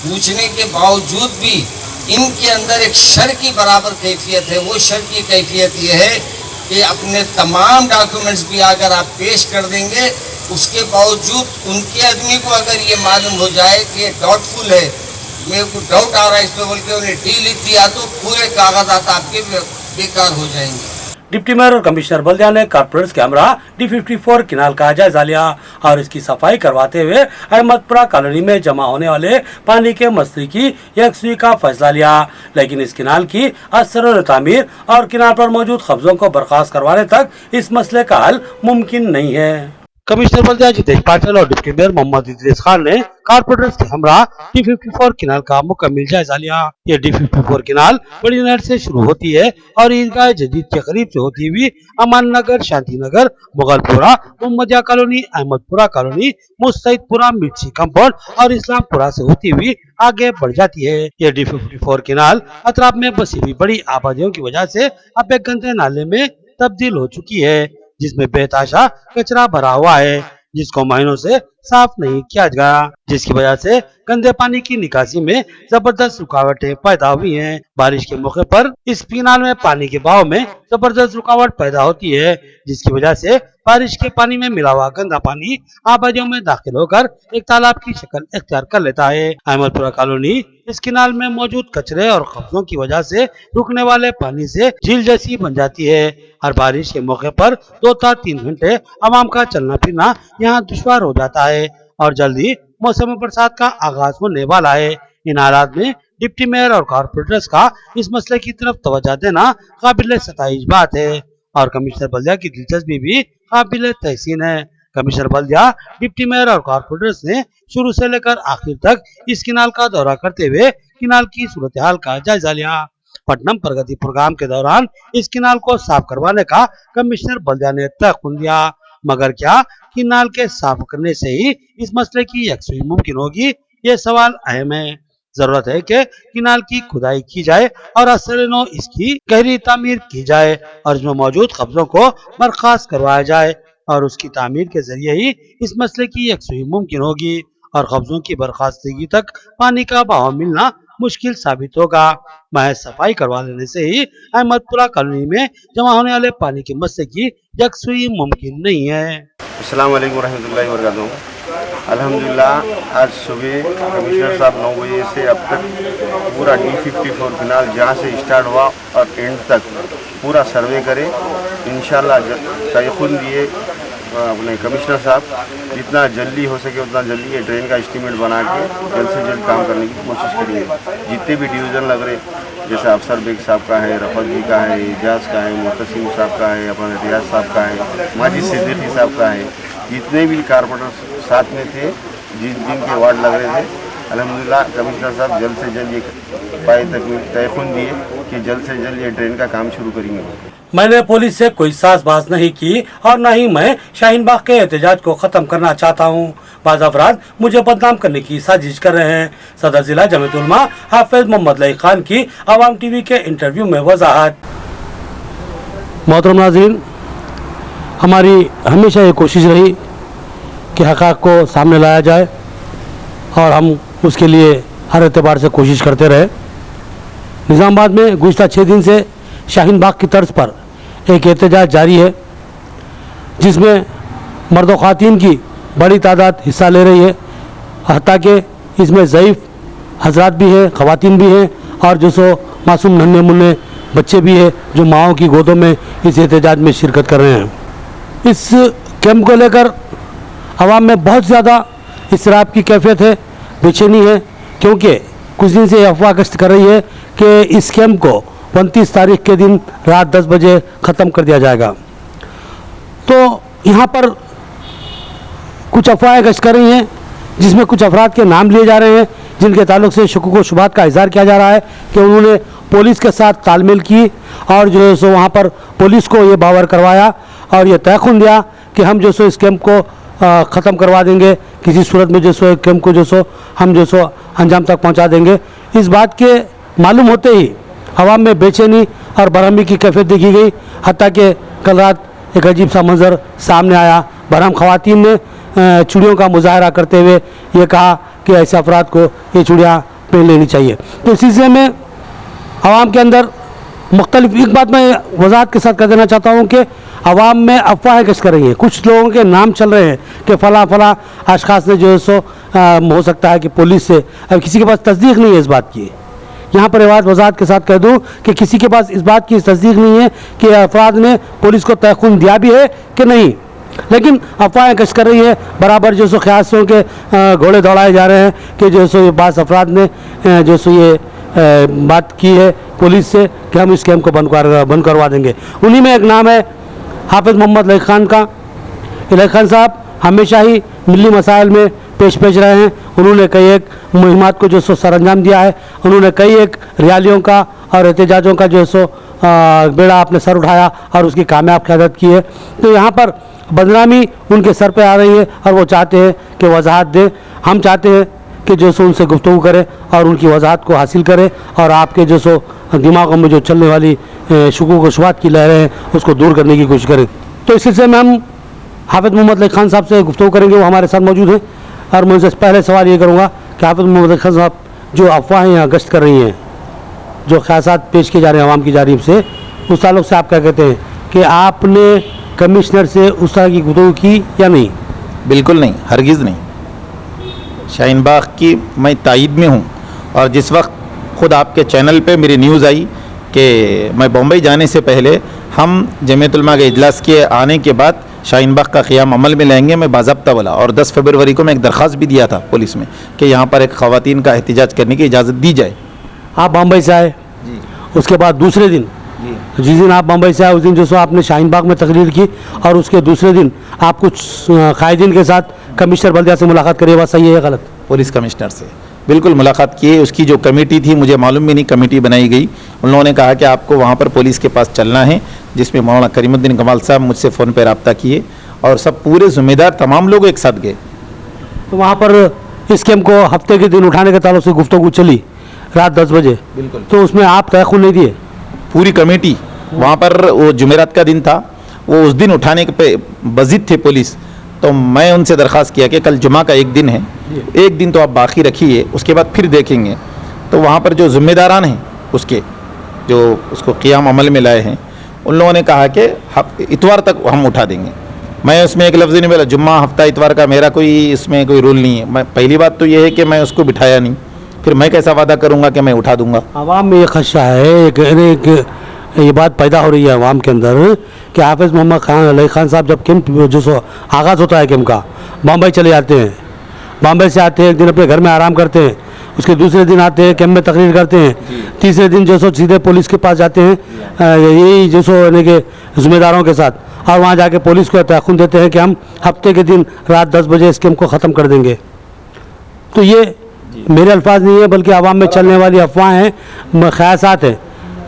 पूछने के बावजूद भी इनके अंदर एक शर की बराबर कैफियत है। वो शर की कैफियत ये है कि अपने तमाम डॉक्यूमेंट्स भी अगर आप पेश कर देंगे, उसके बावजूद उनके आदमी को अगर ये मालूम हो जाए कि डाउटफुल है, मेरे को डाउट आ रहा है इसमें, बोल के उन्हें टी लिख दिया, तो पूरे कागजात आपके बेकार हो जाएंगे। डिप्टी मेयर और कमिश्नर बल्दिया ने कारपोरेट्स कैमरा D54 किनाल का जायजा लिया और इसकी सफाई करवाते हुए अहमदपुरा कॉलोनी में जमा होने वाले पानी के मसले की यकसुई का फैसला लिया, लेकिन इस किनाल की असर तामीर और किनाल पर मौजूद कब्जों को बर्खास्त करवाने तक इस मसले का हल मुमकिन नहीं है। कमिश्नर बल्दिया जितेश पाटिल और डिप्टी मेयर मोहम्मद इदरीस खान ने कारपोरेटर्स के हमरा D54 किनाल का मुकम्मल जायजा लिया। ये D54 किनाल बड़ी नहर से शुरू होती है और ईदगाह जदीद के करीब से होती हुई अमान नगर, शांति नगर, मुगलपुरा, मोहम्मदिया कॉलोनी, अहमदपुरा कॉलोनी, मुस्तैदपुरा, मिर्ची कंपाउंड और इस्लामपुरा से होती हुई आगे बढ़ जाती है। ये D54 किनाल अतराफ में बसी हुई बड़ी आबादियों की वजह से अब एक गंदे नाले में तब्दील हो चुकी है, जिसमें बेतहाशा कचरा भरा हुआ है, जिसको महीनों से साफ नहीं किया गया, जिसकी वजह से गंदे पानी की निकासी में जबरदस्त रुकावटें पैदा हुई हैं। बारिश के मौके पर इस किनाल में पानी के बहाव में जबरदस्त रुकावट पैदा होती है, जिसकी वजह से बारिश के पानी में मिला हुआ गंदा पानी आबादियों में दाखिल होकर एक तालाब की शक्ल इख्तियार कर लेता है। अहमदपुरा कॉलोनी इस किनाल में मौजूद कचरे और कब्जों की वजह से रुकने वाले पानी से झील जैसी बन जाती है। हर बारिश के मौके पर 2 से 3 घंटे आवाम का चलना फिरना यहाँ दुश्वार हो जाता है और जल्दी मौसम बरसात का आगाज होने वाला है। इन हालात में डिप्टी मेयर और कारपोरेटर्स का इस मसले की तरफ तवज्जो देना काबिल सताइश बात है और कमिश्नर बल्दिया की दिलचस्पी भी काबिल तहसीन है। कमिश्नर बल्दिया, डिप्टी मेयर और कारपोरेटर्स ने शुरू से लेकर आखिर तक इस किनाल का दौरा करते हुए किनाल की सूरत हाल का जायजा लिया। पटनम प्रगति प्रोग्राम के दौरान इस किनाल को साफ करवाने का कमिश्नर बल्दिया ने तयक़ुन दिया, मगर क्या किनाल के साफ करने से ही इस मसले की यकसुई मुमकिन होगी? ये सवाल अहम है। जरूरत है कि किनाल की खुदाई की जाए और असरनो इसकी गहरी तामीर की जाए और इसमें मौजूद कब्जों को बर्खास्त करवाया जाए और उसकी तामीर के जरिए ही इस मसले की यकसुई मुमकिन होगी और कब्जों की बर्खास्तगी तक पानी का बहाव मिलना मुश्किल साबित होगा। महज सफाई करवा लेने से ही अहमदपुरा कॉलोनी में जमा होने वाले पानी के मसले की यकसुई मुमकिन नहीं है। अस्सलाम वालेकुम रहमतुल्लाहि व बरकातहू। अल्हम्दुलिल्लाह आज सुबह कमिश्नर साहब 9 बजे से अब तक पूरा D54 किनाल जहाँ से स्टार्ट हुआ और एंड तक पूरा सर्वे करें। इंशाल्लाह तयक़ुन दिए अपने कमिश्नर साहब, जितना जल्दी हो सके उतना जल्दी ये ट्रेन का एस्टीमेट बना के जल्द से जल्द काम करने की कोशिश करेंगे। जितने भी डिवीज़न लग रहे, जैसे अफसर बेग साहब का है, रफत जी का है, एजाज का है, मुतसिम साहब का है, अपना रियाज साहब का है, माजिद सिद्दीकी साहब का है, जितने भी कारपोरेटर साथ में थे, जिनके वार्ड लग रहे थे, अल्हम्दुलिल्लाह कमिश्नर साहब जल्द से जल्द ये तयक़ुन दिए कि जल्द से जल्द ये ट्रेन का काम शुरू करेंगे। मैंने पुलिस से कोई साज़बाज़ नहीं की और न ही मैं शाहीन बाग के एहतजाज को ख़त्म करना चाहता हूँ। बाज़ अफराद मुझे बदनाम करने की साजिश कर रहे हैं। सदर जिला जमीयत उलमा हाफिज मोहम्मद लई खान की आवाम टीवी के इंटरव्यू में वजाहत। मोहतरम नाज़रीन, हमारी हमेशा ये कोशिश रही कि हक़ाक़ को सामने लाया जाए और हम उसके लिए हर एतबार से कोशिश करते रहे। निज़ामाबाद में गुज़िश्ता 6 दिन से शाहीन बाग की तर्ज पर एक एहतजाज जारी है, जिसमें मर्द व ख़वातीन की बड़ी तादाद हिस्सा ले रही है, हत्ता कि इसमें ज़ईफ़ हजरात भी हैं, ख़वातीन भी हैं और जो सो मासूम नन्हे मुन्ने बच्चे भी हैं जो माओं की गोदों में इस एहतजाज में शिरकत कर रहे हैं। इस कैंप को लेकर आवाम में बहुत ज़्यादा इसराब की कैफियत है, बेचैनी है, क्योंकि कुछ दिन से अफवाह गश्त कर रही है कि इस कैंप को 29 तारीख के दिन रात 10 बजे ख़त्म कर दिया जाएगा। तो यहाँ पर कुछ अफवाहें गश्त कर रही हैं जिसमें कुछ अफराद के नाम लिए जा रहे हैं जिनके ताल्लुक से शुकूक व शुबात का इज़हार किया जा रहा है कि उन्होंने पुलिस के साथ तालमेल की और जो है सो वहाँ पर पुलिस को ये बावर करवाया और ये तयख़ुन दिया कि हम जो सो इस कैंप को ख़त्म करवा देंगे, किसी सूरत में जो सो कैंप को जो सो हम जो सो अंजाम तक पहुँचा देंगे। इस बात के मालूम होते ही आवाम में बेचैनी और बरहमी की कैफियत देखी गई, हत्ता कि कल रात एक अजीब सा मंजर सामने आया। बरहम ख़वातीन ने चूड़ियों का मुजाहरा करते हुए ये कहा कि ऐसे अफराद को ये चूड़ियाँ पहन लेनी चाहिए। तो इस सिलसिले में आवाम के अंदर मुख्तलिफ एक बात मैं वजाहत के साथ कर देना चाहता हूँ कि आवाम में अफवाहें गश्त कर रही हैं, कुछ लोगों के नाम चल रहे हैं कि फ़लाँ अशख़ास ने जो है सो हो सकता है कि पुलिस से, अब किसी के पास तस्दीक नहीं है इस बात की। यहाँ पर बात वजाहत के साथ कह दूँ कि किसी के पास इस बात की तस्दीक नहीं है कि अफराद ने पुलिस को तयख़ुन दिया भी है कि नहीं, लेकिन अफवाहें गश्त कर रही है। बराबर जो सो ख्यासों के घोड़े दौड़ाए जा रहे हैं कि जो सो ये बास अफराद ने जो सो ये बात की है पुलिस से कि हम इस कैंप को बंद करवा देंगे। उन्हीं में एक नाम है हाफिज़ मोहम्मद लई खान का। लई खान साहब हमेशा ही मिली मसाइल में पेश रहे हैं। उन्होंने कई एक मुहिमात को जो सो सर अंजाम दिया है, उन्होंने कई एक रैलियों का और एहतजाजों का जो सो बेड़ा अपने सर उठाया और उसकी कामयाब क़यादत की है। तो यहाँ पर बदनामी उनके सर पे आ रही है और वो चाहते हैं कि वजाहत दें। हम चाहते हैं कि जो सो उनसे गुफ्तगू करें और उनकी वजाहत को हासिल करें और आपके जो सो दिमागों में जो चलने वाली शुकूक व शुबात की लहरें हैं उसको दूर करने की कोशिश करें। तो इस सिलसिले में हम हाफिज़ मोहम्मद लई खान साहब से गुफ्तगू करेंगे, वो हमारे साथ मौजूद हैं। और मैं उनसे पहले सवाल ये करूँगा कि हाफिज़ मोहम्मद लई खान साहब जो अफवाहें यहाँ गश्त कर रही हैं, जो ख्यासात पेश किए जा रहे हैं आवाम की जानिब से, उस ताल्लुक़ से आप क्या कहते हैं कि आपने कमिश्नर से उस तरह की गुफ्तगू की या नहीं? बिल्कुल नहीं, हरगिज़ नहीं। शाहीन बाग की मैं तायद में हूँ और जिस वक्त ख़ुद आपके चैनल पे मेरी न्यूज़ आई कि मैं बम्बई जाने से पहले हम जमीयत उलमा के इजलास के आने के बाद शाहीन बाग का क़याम अमल में लाएंगे, मैं बाज़ाब्ता बोला और 10 फरवरी को मैं एक दरख्वास्त भी दिया था पुलिस में कि यहाँ पर एक ख़वातीन का एहतजाज करने की इजाज़त दी जाए। आप बम्बई से आए जी, उसके बाद दूसरे दिन जिस दिन आप बम्बई से आए उस दिन जो सो आपने शाहीन बाग में तकरीर की और उसके दूसरे दिन आप कुछ कायदीन के साथ कमिश्नर बल्दिया से मुलाकात करिए, बात सही है या गलत? पुलिस कमिश्नर से बिल्कुल मुलाकात की। उसकी जो कमेटी थी, मुझे मालूम भी नहीं कमेटी बनाई गई, उन लोगों ने कहा कि आपको वहाँ पर पुलिस के पास चलना है, जिसमें मौलाना करीमुद्दीन कमाल साहब मुझसे फ़ोन पर रब्ता किए और सब पूरे ज़िम्मेदार तमाम लोग एक साथ गए। तो वहाँ पर इस कैंप को हफ्ते के दिन उठाने के ताल्लुक से गुफ्तगू चली रात 10 बजे, बिल्कुल। तो उसमें आप तयख़ुन नहीं दिए? पूरी कमेटी वहाँ पर, वो जुमेरात का दिन था, वो उस दिन उठाने के पे बजिद थे पुलिस। तो मैं उनसे दरख्वास्त किया कि कल जुमा का एक दिन है, एक दिन तो आप बाकी रखिए, उसके बाद फिर देखेंगे। तो वहाँ पर जो ज़िम्मेदारान हैं उसके, जो उसको क़याम अमल में लाए हैं, उन लोगों ने कहा कि इतवार तक हम उठा देंगे। मैं उसमें एक लफ्ज़ नहीं बोला, जुम्मा हफ्ता इतवार का मेरा कोई इसमें कोई रूल नहीं है। मैं पहली बात तो ये है कि मैं उसको बिठाया नहीं, फिर मैं कैसा वादा करूँगा कि मैं उठा दूँगा। आवाम में ये खदशा है, एक ये बात पैदा हो रही है आवाम के अंदर कि हाफिज़ मोहम्मद लई खान साहब जब कैंप जो सो आगाज़ होता है कैंप का, बम्बई चले जाते हैं, बम्बई से आते हैं, एक दिन अपने घर में आराम करते हैं, उसके दूसरे दिन आते हैं कैंप में तकरीर करते हैं, तीसरे दिन जो सो सीधे पुलिस के पास जाते हैं, यही जो सो यानी कि ज़िम्मेदारों के साथ, और वहाँ जाके पुलिस को तयख़ुन देते हैं कि हम हफ्ते के दिन रात 10 बजे इस कैंप को ख़त्म कर देंगे। तो ये मेरे अल्फाज नहीं है बल्कि आवाम में चलने वाली अफवाहें हैं, ख्यासात हैं।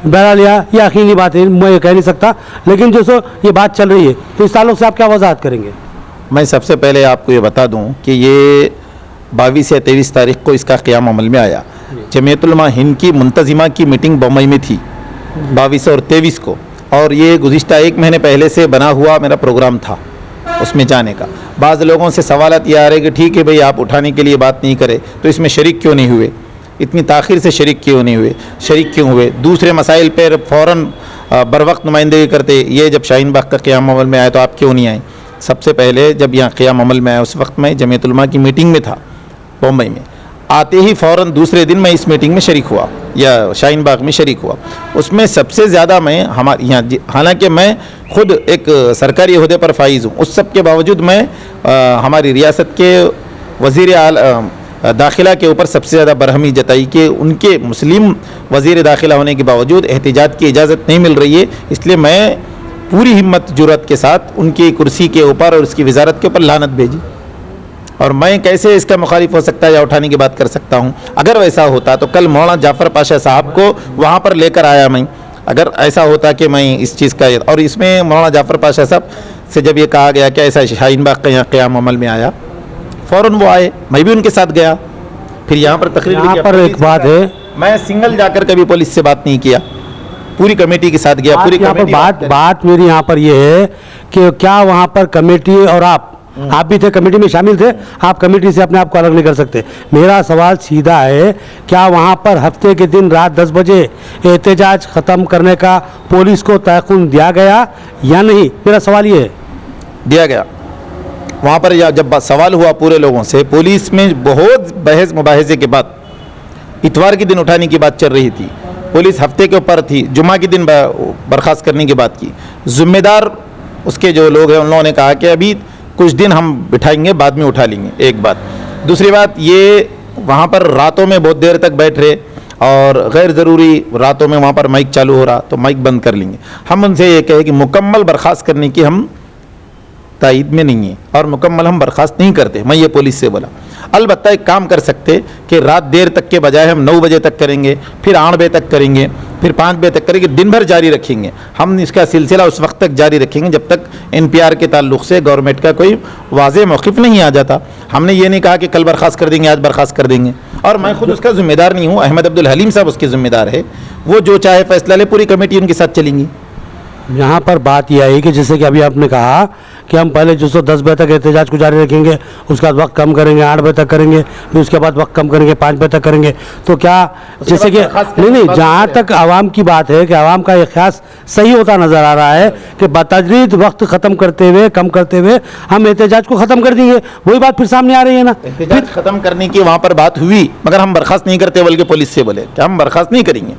बहरहाल ये यकीनी बात है, मैं ये कह नहीं सकता, लेकिन जो सो ये बात चल रही है, तो इस ताल्लुक़ से आप क्या वजाहत करेंगे? मैं सबसे पहले आपको ये बता दूं कि ये 22 या 23 तारीख को इसका क़याम अमल में आया। जमीयत उलमा हिंद की मुंतज़िमा की मीटिंग बम्बई में थी 22 और 23 को, और ये गुज़िश्ता 1 महीने पहले से बना हुआ मेरा प्रोग्राम था उसमें जाने का। बाज़ लोगों से सवालात ये आ रहे कि ठीक है भाई, आप उठाने के लिए बात नहीं करें तो इसमें शरीक क्यों नहीं हुए, इतनी ताख़ीर से शरीक क्यों नहीं हुए, शरीक क्यों हुए, दूसरे मसाइल पर फ़ौरन बर वक्त नुमाइंदगी करते, ये जब शाहीन बाग का क़याम अमल में आए तो आप क्यों नहीं आए। सबसे पहले जब यहाँ क़याम अमल में आया उस वक्त मैं जमीयत उलमा की मीटिंग में था बम्बई में। आते ही फ़ौरन दूसरे दिन मैं इस मीटिंग में शरीक हुआ या शाहीन बाग में शरीक हुआ। उसमें सबसे ज़्यादा मैं हमारे यहाँ, हालांकि मैं खुद एक सरकारी ओहदे पर फाइज़ हूँ, उस सब के बावजूद मैं हमारी रियासत के वज़ीर दाखिला के ऊपर सबसे ज़्यादा बरहमी जताई कि उनके मुस्लिम वज़ीर दाखिला होने के बावजूद एहतिजाज की इजाज़त नहीं मिल रही है। इसलिए मैं पूरी हिम्मत जुर्रत के साथ उनकी कुर्सी के ऊपर और उसकी वजारत के ऊपर लानत भेजी। और मैं कैसे इसका मुखालिफ हो सकता है या उठाने की बात कर सकता हूँ? अगर वैसा होता तो कल मौलाना जाफ़र पाशा साहब को वहाँ पर लेकर आया मैं। अगर ऐसा होता कि मैं इस चीज़ का, और इसमें मौलाना जाफ़र पाशा साहब से जब ये कहा गया कि ऐसा शाहीन बाग का यहाँ क़याम अमल में आया, फ़ौरन वो आए, मैं भी उनके साथ गया। फिर यहाँ पर तकरीर, यहाँ पर एक बात है, मैं सिंगल जाकर कभी पुलिस से बात नहीं किया, पूरी कमेटी के साथ गया। पूरी यहाँ पर बात मेरी यहाँ पर ये है कि क्या वहाँ पर कमेटी और आप भी थे, कमेटी में शामिल थे, आप कमेटी से अपने आप को अलग नहीं कर सकते। मेरा सवाल सीधा है, क्या वहाँ पर हफ्ते के दिन रात 10 बजे एहतजाज ख़त्म करने का पुलिस को तयक़ुन दिया गया या नहीं? मेरा सवाल ये है। दिया गया। वहाँ पर जब सवाल हुआ पूरे लोगों से, पुलिस में बहुत बहस मुबाहिजे के बाद इतवार के दिन उठाने की बात चल रही थी। पुलिस हफ्ते के ऊपर थी, जुमा के दिन बर्खास्त करने की बात की। ज़िम्मेदार उसके जो लोग हैं उन लोगों ने कहा कि अभी कुछ दिन हम बिठाएंगे, बाद में उठा लेंगे। एक बात। दूसरी बात, ये वहाँ पर रातों में बहुत देर तक बैठ रहे और गैर ज़रूरी रातों में वहाँ पर माइक चालू हो रहा तो माइक बंद कर लेंगे। हम उनसे ये कहे कि मुकम्मल बर्खास्त करने की हम तायद में नहीं है और मुकम्मल हम बर्खास्त नहीं करते। मैं ये पुलिस से बोला। अलबत्ता एक काम कर सकते कि रात देर तक के बजाय हम 9 बजे तक करेंगे, फिर 8 बजे तक करेंगे, फिर 5 बजे तक करेंगे, दिन भर जारी रखेंगे। हम इसका सिलसिला उस वक्त तक जारी रखेंगे जब तक NPR के ताल्लुक़ से गवर्नमेंट का कोई वाज़ेह मौक़िफ़ नहीं आ जाता। हमने ये नहीं कहा कि कल बर्खास्त कर देंगे, आज बर्खास्त कर देंगे। और मैं खुद उसका ज़िम्मेदार नहीं हूँ, अहमद अब्दुल हलीम साहब उसके ज़िम्मेदार है। वो जो चाहे फ़ैसला ले, पूरी कमेटी उनके साथ चलेंगी। यहाँ पर बात यह है कि जैसे कि अभी आपने कहा कि हम पहले जो 10 बजे तक एहतजाज को जारी रखेंगे, उसके बाद वक्त कम करेंगे, 8 बजे तक करेंगे, फिर उसके बाद वक्त कम करेंगे, 5 बजे तक करेंगे। तो क्या जैसे कि नहीं, जहाँ तक आवाम की बात है कि आवाम का ये ख्यास सही होता नज़र आ रहा है कि बतदरीज वक्त ख़त्म करते हुए, कम करते हुए हम एहतजाज को ख़त्म कर देंगे। वही बात फिर सामने आ रही है ना। एहतजाज ख़त्म करने की वहाँ पर बात हुई, मगर हम बर्खास्त नहीं करते, बल्कि पुलिस से बोले कि हम बर्खास्त नहीं करेंगे,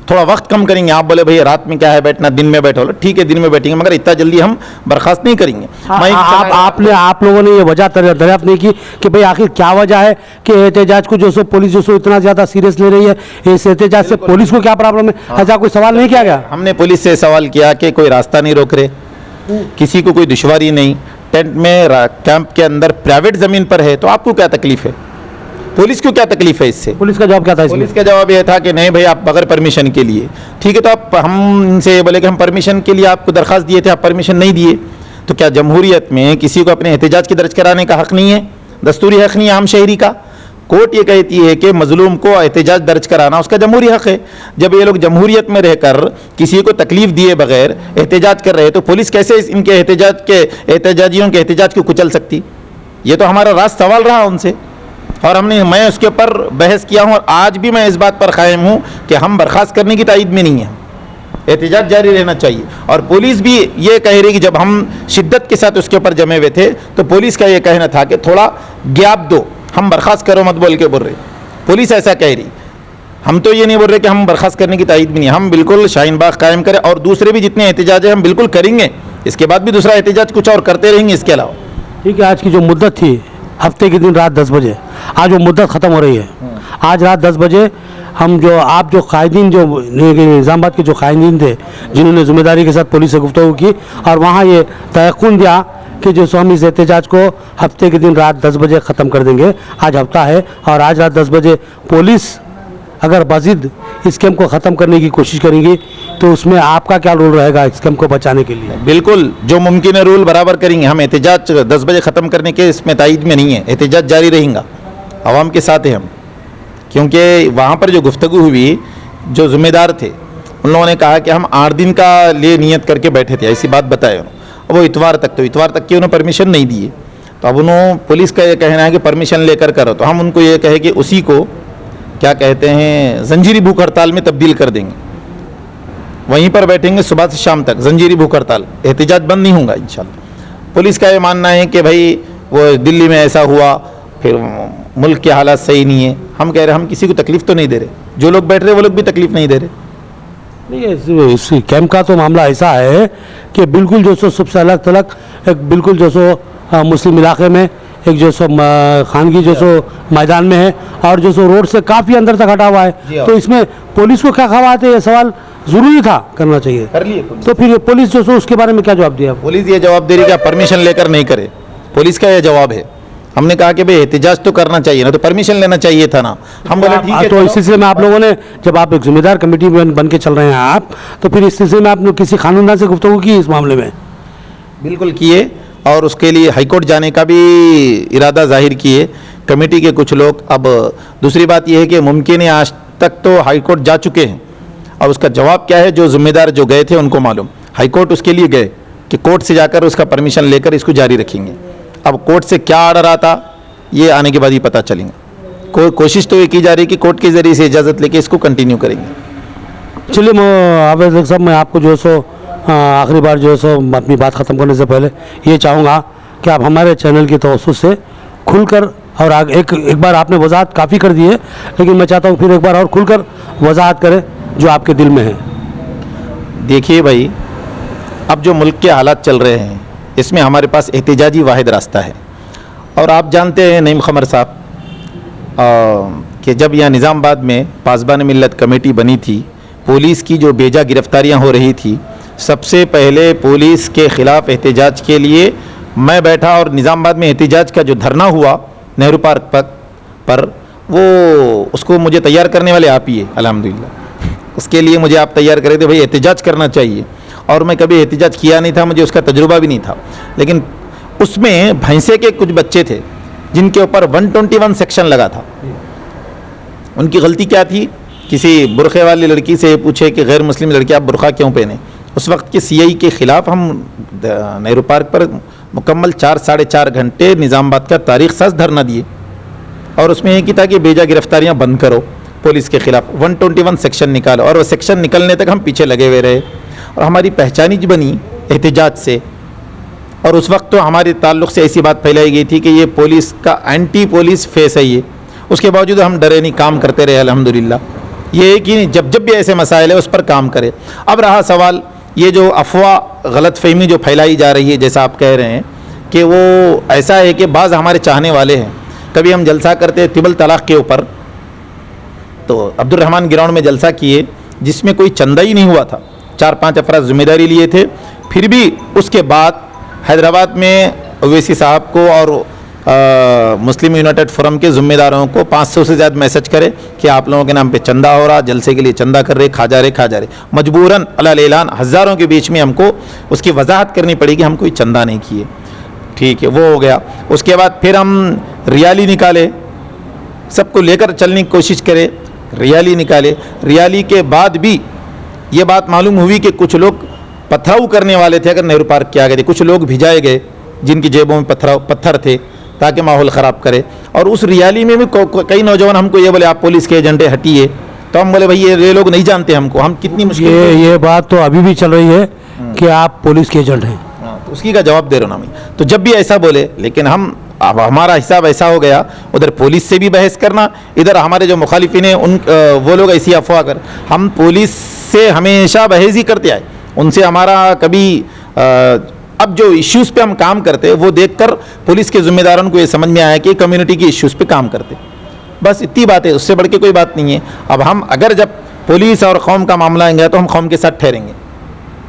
थोड़ा वक्त कम करेंगे। आप बोले भैया रात में क्या है बैठना, दिन में बैठो। ठीक है, दिन में बैठेंगे, मगर इतना जल्दी हम बर्खास्त नहीं करेंगे। आप लोगों ने ये वजह दरियाफ्त नहीं की कि भाई आखिर क्या वजह है कि एहतजाज को जो सो पुलिस जो सो इतना ज़्यादा सीरियस ले रही है? इस एहतजाज से पुलिस को क्या प्रॉब्लम है? ऐसा कोई सवाल नहीं किया गया? हमने पुलिस से सवाल किया कि कोई रास्ता नहीं रोक रहे, किसी को कोई दुश्वारी नहीं, टेंट में कैंप के अंदर प्राइवेट ज़मीन पर है, तो आपको क्या तकलीफ है? पुलिस को क्या तकलीफ है इससे? पुलिस का जवाब क्या था? पुलिस का जवाब यह था कि नहीं भाई, आप बगैर परमिशन के लिए। ठीक है, तो आप हम इनसे ये बोले कि हम परमिशन के लिए आपको दरख्वास्त दिए थे, आप परमिशन नहीं दिए, तो क्या जमहूरियत में किसी को अपने एहतजाज की दर्ज कराने का हक़ नहीं है? दस्तूरी हक़ नहीं है आम शहरी का? कोर्ट ये कहती है कि मजलूम को एहतजाज दर्ज कराना उसका जमहूरी हक़ है। जब ये लोग जमहूरियत में रहकर किसी को तकलीफ दिए बगैर एहतजाज कर रहे, तो पुलिस कैसे इनके एहतजाजियों के एहतजाज को कुचल सकती? ये तो हमारा रास्त सवाल रहा उनसे, और मैं उसके ऊपर बहस किया हूँ। और आज भी मैं इस बात पर कायम हूँ कि हम बर्खास्त करने की तायद में नहीं हैं, एहतजाज जारी रहना चाहिए। और पुलिस भी ये कह रही कि जब हम शिद्दत के साथ उसके ऊपर जमे हुए थे, तो पुलिस का ये कहना था कि थोड़ा गैप दो, हम बर्खास्त करो मत बोल के बोल रहे। पुलिस ऐसा कह रही, हम तो ये नहीं बोल रहे कि हम बर्खास्त करने की तायद में नहीं। हम बिल्कुल शाहीन बाग कायम करें, और दूसरे भी जितने एहतजाज हैं हम बिल्कुल करेंगे। इसके बाद भी दूसरा एहतजाज कुछ और करते रहेंगे इसके अलावा। ठीक है, आज की जो मुद्दत थी हफ्ते के दिन रात 10 बजे, आज वो मुद्दत ख़त्म हो रही है। आज रात 10 बजे हम जो कायदीन, जो निज़ामाबाद के जो कायदीन थे, जिन्होंने ज़िम्मेदारी के साथ पुलिस से गुफ्तगू की और वहाँ ये तयक़ुन दिया कि जो हम इस एहतजाज को हफ्ते के दिन रात 10 बजे ख़त्म कर देंगे। आज हफ्ता है और आज रात 10 बजे पुलिस अगर मज़ीद इस कैम्प को ख़त्म करने की कोशिश करेंगी तो उसमें आपका क्या रोल रहेगा इस कैम्प को बचाने के लिए? बिल्कुल, जो मुमकिन है रूल बराबर करेंगे। हम एहतजाज 10 बजे ख़त्म करने के इसमें तायद में नहीं है, एहतजाज जारी रहेगा, आवाम के साथ है हम। क्योंकि वहाँ पर जो गुफ्तगू हुई, जो ज़िम्मेदार थे उन लोगों ने कहा कि हम 8 दिन का लिए नियत करके बैठे थे, ऐसी बात बताए उन्होंने। वो इतवार तक की उन्होंने परमिशन नहीं दिए, तो अब उन्होंने पुलिस का ये कहना है कि परमिशन लेकर करो। तो हम उनको ये कहे कि उसी को क्या कहते हैं, जंजीरी भूख हड़ताल में तब्दील कर देंगे। वहीं पर बैठेंगे सुबह से शाम तक, जंजीरी भूख हड़ताल, एहतजाज बंद नहीं होगा इंशाल्लाह। पुलिस का ये मानना है कि भाई वो दिल्ली में ऐसा हुआ, फिर मुल्क के हालात सही नहीं है। हम कह रहे हम किसी को तकलीफ़ तो नहीं दे रहे, जो लोग बैठ रहे वो लोग भी तकलीफ़ नहीं दे रहे। नहीं, इस कैंप का तो मामला ऐसा है कि बिल्कुल जो सो सबसे अलग थलग एक बिल्कुल जो सो मुस्लिम इलाके में एक जो सो खानगी जो सो मैदान में है और जो सो रोड से काफ़ी अंदर तक हटा हुआ है। तो इसमें पुलिस को क्या खवाते हैं, ये सवाल ज़रूरी था करना चाहिए, कर लिए। तो फिर पुलिस जो सो उसके बारे में क्या जवाब दिया? पुलिस ये जवाब दे रही कि आप परमिशन लेकर नहीं करे। पुलिस का ये जवाब है। हमने कहा कि भाई एहतिजाज तो करना चाहिए ना, तो परमिशन लेना चाहिए था ना। हम बोले ठीक है। तो इस सिलसिले में आप लोगों ने, जब आप एक जिम्मेदार कमेटी बन के चल रहे हैं आप, तो फिर इस सिलसिले में आपने किसी कानूनदान से गुफ्तगू की इस मामले में? बिल्कुल किए, और उसके लिए हाईकोर्ट जाने का भी इरादा जाहिर किए कमेटी के कुछ लोग। अब दूसरी बात यह है कि मुमकिन है आज तक तो हाईकोर्ट जा चुके हैं, और उसका जवाब क्या है जो जिम्मेदार जो गए थे उनको मालूम। हाईकोर्ट उसके लिए गए कि कोर्ट से जाकर उसका परमिशन लेकर इसको जारी रखेंगे। अब कोर्ट से क्या ऑर्डर आता ये आने के बाद ही पता चलेंगे। कोशिश तो ये की जा रही है कि कोर्ट के ज़रिए से इजाज़त लेके इसको कंटिन्यू करेंगे। चलिए आवेद साहब, मैं आपको जो सो आखिरी बार जो सो अपनी बात ख़त्म करने से पहले ये चाहूँगा कि आप हमारे चैनल की तवज्जो से खुलकर और एक बार आपने वजाहत काफ़ी कर दी है, लेकिन मैं चाहता हूँ फिर एक बार और खुलकर वजाहत करें जो आपके दिल में है। देखिए भाई, अब जो मुल्क के हालात चल रहे हैं इसमें हमारे पास एहतिजाजी वाहिद रास्ता है। और आप जानते हैं नईम खमर साहब कि जब यहाँ निज़ामाबाद में पासबान मिल्लत कमेटी बनी थी, पुलिस की जो बेजा गिरफ्तारियाँ हो रही थी, सबसे पहले पुलिस के ख़िलाफ़ एहतिजाज के लिए मैं बैठा, और निज़ामाबाद में एहतिजाज का जो धरना हुआ नेहरू पार्क पर वो उसको मुझे तैयार करने वाले आप ही है अल्हम्दुलिल्लाह। उसके लिए मुझे आप तैयार करे थे, भाई एहतिजाज करना चाहिए, और मैं कभी एहतिजाज किया नहीं था, मुझे उसका तजुर्बा भी नहीं था। लेकिन उसमें भैंसे के कुछ बच्चे थे जिनके ऊपर 121 सेक्शन लगा था। उनकी गलती क्या थी? किसी बुरखे वाली लड़की से पूछे कि गैर मुस्लिम लड़की आप बुरखा क्यों पहने। उस वक्त के सीआई के ख़िलाफ़ हम नेहरू पार्क पर मुकम्मल 4 साढ़े 4 घंटे निज़ामाबाद का तारीख साज धरना दिए, और उसमें एक ही था कि बेजा गिरफ्तारियाँ बंद करो, पुलिस के ख़िलाफ़ 121 सेक्शन निकालो, और वो सेक्शन निकलने तक हम पीछे लगे हुए रहे। और हमारी पहचान ही बनी एहतिजाज से। और उस वक्त तो हमारे ताल्लुक़ से ऐसी बात फैलाई गई थी कि ये पुलिस का एंटी पुलिस फेस है ये। उसके बावजूद हम डरे नहीं, काम करते रहे अल्हम्दुलिल्लाह। ये है कि जब भी ऐसे मसाइल है उस पर काम करें। अब रहा सवाल ये जो अफवाह गलतफहमी जो फैलाई जा रही है, जैसा आप कह रहे हैं कि वो ऐसा है कि बाज़ हमारे चाहने वाले हैं। कभी हम जलसा करते तिबल तलाक़ के ऊपर, तो अब्दुर्रहमान ग्राउंड में जलसा किए जिसमें कोई चंदा ही नहीं हुआ था, 4-5 अफराद जिम्मेदारी लिए थे। फिर भी उसके बाद हैदराबाद में ओवैसी साहब को और मुस्लिम यूनाइटेड फोरम के ज़िम्मेदारों को 500 से ज़्यादा मैसेज करे कि आप लोगों के नाम पे चंदा हो रहा, जलसे के लिए चंदा कर रहे, खा जा रहे। मजबूरन अलल ऐलान हज़ारों के बीच में हमको उसकी वजाहत करनी पड़ेगी, हम कोई चंदा नहीं किए। ठीक है, वो हो गया। उसके बाद फिर हम रियाली निकाले, सबको लेकर चलने की कोशिश करें, रियाली निकाले। रियाली के बाद भी ये बात मालूम हुई कि कुछ लोग पथराव करने वाले थे, अगर नेहरू पार्क के आगे थे। कुछ लोग भिजाए गए जिनकी जेबों में पत्थर थे ताकि माहौल ख़राब करे। और उस रियाली में भी कई नौजवान हमको ये बोले आप पुलिस के एजेंडे हटिए, तो हम बोले भाई ये लोग नहीं जानते हमको, हम कितनी मुश्किल। ये बात तो अभी भी चल रही है कि आप पुलिस के एजेंट हैं। तो उसकी का जवाब दे रहा हूँ मैं। तो जब भी ऐसा बोले, लेकिन हम अब हमारा हिसाब ऐसा हो गया, उधर पुलिस से भी बहस करना, इधर हमारे जो मुखालिफिन हैं उन वो लोग ऐसी अफवाह कर। हम पुलिस से हमेशा बहस ही करते आए, उनसे हमारा कभी अब जो इश्यूज़ पे हम काम करते हैं वो देखकर पुलिस के ज़िम्मेदारों को ये समझ में आया कि कम्युनिटी की इश्यूज़ पे काम करते, बस इतनी बात है, उससे बढ़ के कोई बात नहीं है। अब हम अगर जब पुलिस और कौम का मामला आएंगे तो हम कौम के साथ ठहरेंगे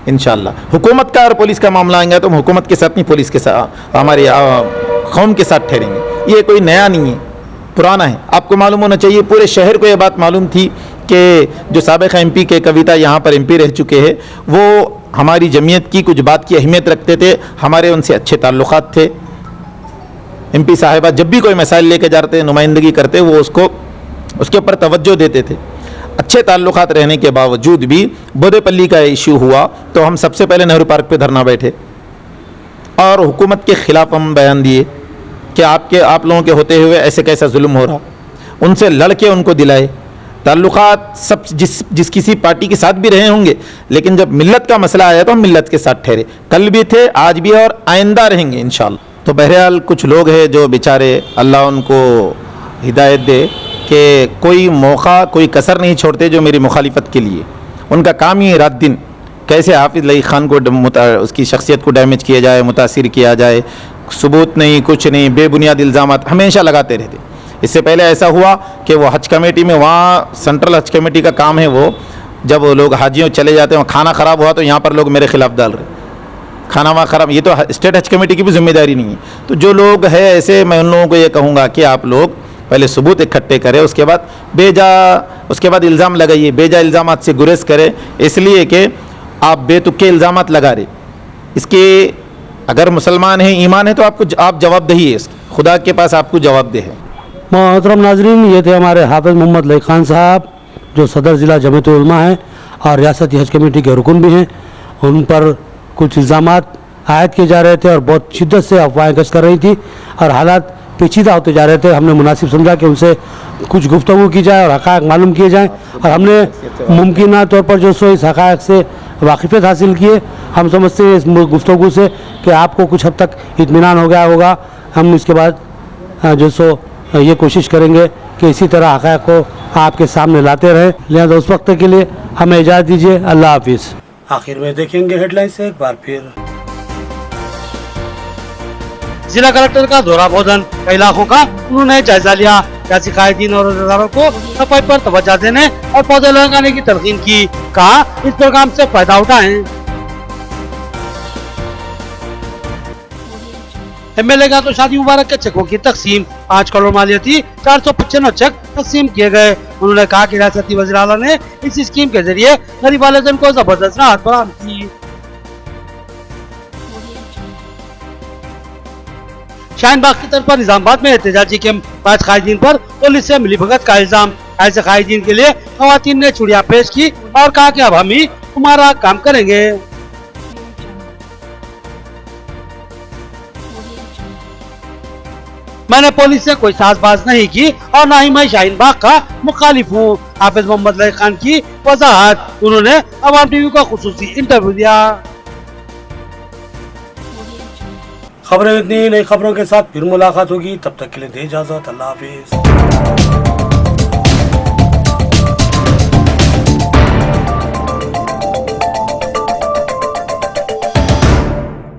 इंशाअल्लाह। हुकूमत का और पुलिस का मामला आएंगे तो हम हुकूमत के साथ नहीं, पुलिस के साथ, हमारे कौम के साथ ठहरेंगे। ये कोई नया नहीं है, पुराना है। आपको मालूम होना चाहिए, पूरे शहर को ये बात मालूम थी कि जो साबिक़ MP के कविता यहाँ पर MP रह चुके हैं, वो हमारी जमीयत की कुछ बात की अहमियत रखते थे, हमारे उनसे अच्छे ताल्लुक़ात थे। MP साहिबा जब भी कोई मसाइल लेके जाते, नुमाइंदगी करते, वो उसके ऊपर तवज्जो देते थे। अच्छे ताल्लुक़ात रहने के बावजूद भी बोदेपल्ली का इशू हुआ तो हम सबसे पहले नेहरू पार्क पे धरना बैठे और हुकूमत के ख़िलाफ़ हम बयान दिए कि आप लोगों के होते हुए ऐसे कैसा जुल्म हो रहा। उनसे लड़ के उनको दिलाए, ताल्लुकात सब जिस किसी पार्टी के साथ भी रहे होंगे, लेकिन जब मिल्लत का मसला आया तो हम मिल्लत के साथ ठहरे। कल भी थे, आज भी, और आइंदा रहेंगे इंशाअल्लाह। तो बहरहाल कुछ लोग हैं जो बेचारे, अल्लाह उनको हिदायत दे, कि कोई मौका, कोई कसर नहीं छोड़ते जो मेरी मुखालिफत के लिए। उनका काम ही रात दिन कैसे हाफिज़ लई ख़ान को उसकी शख्सियत को डैमेज किया जाए, मुतासिर किया जाए, सबूत नहीं, कुछ नहीं, बेबुनियाद इल्ज़ामात हमेशा लगाते रहते। इससे पहले ऐसा हुआ कि वो हज कमेटी में, वहाँ सेंट्रल हज कमेटी का काम है वो, जब वो लोग हाजियों चले जाते हैं, खाना ख़राब हुआ तो यहाँ पर लोग मेरे खिलाफ डाल रहे, खाना वहाँ ख़राब। ये तो स्टेट हज कमेटी की भी जिम्मेदारी नहीं है। तो जो लोग हैं ऐसे, मैं उन लोगों को ये कहूँगा कि आप लोग पहले सबूत इकट्ठे करें, उसके बाद इल्ज़ाम लगाइए, बेजा इल्ज़ामात से गुरेज करें, इसलिए कि आप बेतुके इल्ज़ामात लगा रहे। इसके अगर मुसलमान हैं, ईमान है, तो आप जवाबदेही है, खुदा के पास आपको जवाबदेह है। मोहतरम नाजरीन, ये थे हमारे हाफिज़ मोहम्मद लई ख़ान साहब, जो सदर ज़िला जमीयत उलमा हैं और रियासती हज कमेटी के रुकन भी हैं। उन पर कुछ इल्ज़ामात आयद किए जा रहे थे और बहुत शिद्दत से अफवाहें गश्त कर रही थी और हालात पेचीदा होते जा रहे थे। हमने मुनासिब समझा कि उनसे कुछ गुफ्तगू की जाए और हक़ाइक़ मालूम किए जाएँ, और हमने मुमकिन तौर पर जो सो इस हक़ाइक़ से वाक़िफ़ियत हासिल किए। हम समझते हैं इस गुफ्तगू से कि आपको कुछ हद तक इत्मीनान हो गया होगा। हम इसके बाद जो सो ये कोशिश करेंगे कि इसी तरह हक़ाइक़ को आपके सामने लाते रहें। लिहाजा उस वक्त के लिए हमें इजाज़त दीजिए। अल्लाह हाफिज़। आखिर में देखेंगे हेडलाइंस से एक बार फिर। जिला कलेक्टर का दौरा भोजन, कई इलाकों का उन्होंने जायजा लिया। सियासी कायदीन और रोजेदारों को सफाई पर तवज्जो देने और पौधे लगाने की तलकीन की, कहा इस प्रोग्राम से फायदा उठाएं। एमएलए का तो शादी मुबारक के चेकों की तकसीम, 5 करोड़ मालियती 495 चेक तकसीम किए गए। उन्होंने कहा कि रियासती वज़ीर आला ने इस स्कीम के जरिए गरीब वालिदैन को जबरदस्त राहत फराहम की। शाहीन बाग की तरफ पर निजामाबाद में एहतजाजी कैंप, 5 कायदीन पर पुलिस से मिलीभगत का इल्जाम। ऐसे कायदीन के लिए खवातीन ने चूड़ियां पेश की और कहा कि अब हम ही तुम्हारा काम करेंगे। मैंने पुलिस से कोई साजबाज नहीं की और न ही मैं शाहीन बाग का मुखालिफ हूँ, हाफिज मोहम्मद लई खान की वजाहत। उन्होंने अवाम टीवी को खुसूसी इंटरव्यू दिया। खबरें इतनी, नई खबरों के साथ फिर मुलाकात होगी, तब तक के लिए दे इजाजत। अल्लाह हाफिज।